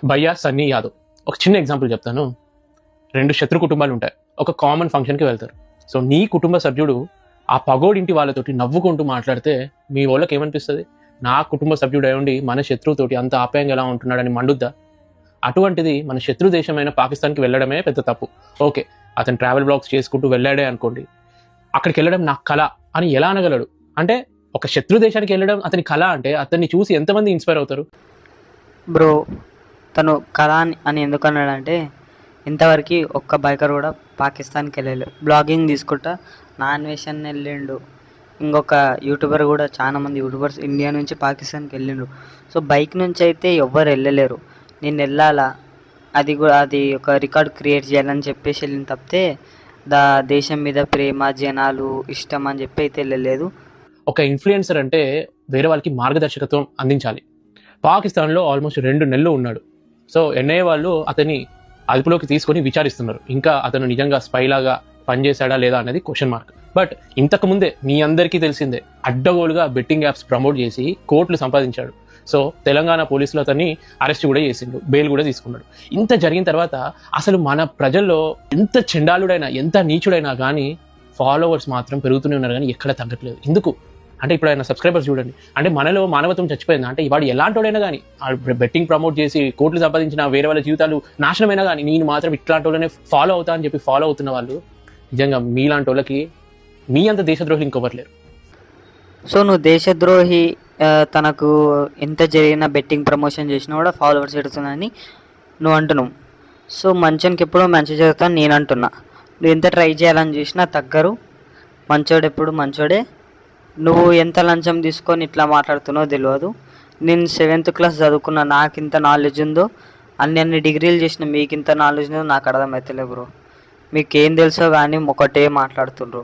భయ్యా సన్నీ యాదవ్. ఒక చిన్న ఎగ్జాంపుల్ చెప్తాను. 2 శత్రు కుటుంబాలు ఉంటాయి, ఒక కామన్ ఫంక్షన్కి వెళ్తారు. సో నీ కుటుంబ సభ్యుడు ఆ పగోడింటి వాళ్ళతోటి నవ్వుకుంటూ మాట్లాడితే మీ వాళ్ళకి ఏమనిపిస్తుంది? నా కుటుంబ సభ్యుడు అయ్యుండి మన శత్రువుతోటి అంత ఆప్యాయంగా ఎలా ఉంటున్నాడని మండుద్దా? అటువంటిది మన శత్రు దేశమైన పాకిస్తాన్కి వెళ్ళడమే పెద్ద తప్పు. ఓకే, అతను ట్రావెల్ బ్లాగ్స్ చేసుకుంటూ వెళ్ళాడే అనుకోండి, అక్కడికి వెళ్ళడం నా కళ అని ఎలా అనగలడు? అంటే ఒక శత్రు దేశానికి వెళ్ళడం అతని కళ అంటే అతన్ని చూసి ఎంతమంది ఇన్స్పైర్ అవుతారు? బ్రో, తను కళ అని ఎందుకు అన్నాడంటే, ఇంతవరకు ఒక్క బైకర్ కూడా పాకిస్తాన్కి వెళ్ళలేదు. బ్లాగింగ్ తీసుకుంటా నాన్వేషన్ వెళ్ళిండు. ఇంకొక యూట్యూబర్ కూడా, చాలా మంది యూట్యూబర్స్ ఇండియా నుంచి పాకిస్తాన్కి వెళ్ళిండు. సో బైక్ నుంచి అయితే ఎవ్వరు వెళ్ళలేరు. నేను వెళ్ళాలా, అది ఒక రికార్డ్ క్రియేట్ చేయాలని చెప్పేసి వెళ్ళిన తప్పితే దేశం మీద ప్రేమ, జనాలు ఇష్టం అని చెప్పి అయితే వెళ్ళలేదు. ఒక ఇన్ఫ్లుయెన్సర్ అంటే వేరే వాళ్ళకి మార్గదర్శకత్వం అందించాలి. పాకిస్తాన్లో ఆల్మోస్ట్ 2 నెలలు ఉన్నాడు. సో ఎన్ఐఏ వాళ్ళు అతన్ని అదుపులోకి తీసుకొని విచారిస్తున్నారు. ఇంకా అతను నిజంగా స్పైలాగా పనిచేశాడా లేదా అనేది క్వశ్చన్ మార్క్. బట్ ఇంతకు ముందే మీ అందరికీ తెలిసిందే, అడ్డగోలుగా బెట్టింగ్ యాప్స్ ప్రమోట్ చేసి కోట్లు సంపాదించాడు. సో తెలంగాణ పోలీసులు అతన్ని అరెస్ట్ కూడా చేసిండు, బెయిల్ కూడా తీసుకున్నాడు. ఇంత జరిగిన తర్వాత అసలు మన ప్రజల్లో ఎంత చెండాలుడైనా, ఎంత నీచుడైనా కానీ ఫాలోవర్స్ మాత్రం పెరుగుతూనే ఉన్నారు, కానీ ఎక్కడ తగ్గట్లేదు. ఎందుకు అంటే ఇప్పుడు ఆయన సబ్స్క్రైబర్స్ చూడండి. అంటే మనలో మానవత్వం చచ్చిపోయింది. అంటే వాడు ఎలాంటోడైనా కానీ, బెట్టింగ్ ప్రమోట్ చేసి కోట్లు సంపాదించిన వేరే వాళ్ళ జీవితాలు నాశనమైనా కానీ నేను మాత్రం ఇట్లాంటి వాళ్ళనే ఫాలో అవుతా అని చెప్పి ఫాలో అవుతున్న వాళ్ళు నిజంగా మీలాంటి వాళ్ళకి మీ అంత దేశద్రోహులు ఇంకొవ్వట్లేరు. సో నువ్వు దేశద్రోహి, తనకు ఎంత జరిగిన బెట్టింగ్ ప్రమోషన్ చేసినా కూడా ఫాలోవర్స్ పెడుతుందని నువ్వు అంటున్నావు. సో మంచోనికి ఎప్పుడో మంచి జరుగుతాను నేను అంటున్నా. నువ్వు ఎంత ట్రై చేయాలని చూసినా తగ్గరు. మంచోడు ఎప్పుడు మంచోడే. నువ్వు ఎంత లంచం తీసుకొని ఇట్లా మాట్లాడుతున్నావో తెలియదు. నేను 7th క్లాస్ చదువుకున్న, నాకు ఇంత నాలెడ్జ్ ఉందో, అన్ని డిగ్రీలు చేసిన మీకు ఇంత నాలెడ్జ్ ఉందో నాకు అర్థమవుతలే బ్రో. మీకు ఏం తెలుసో కానీ ఒకటే మాట్లాడుతుండ్రు.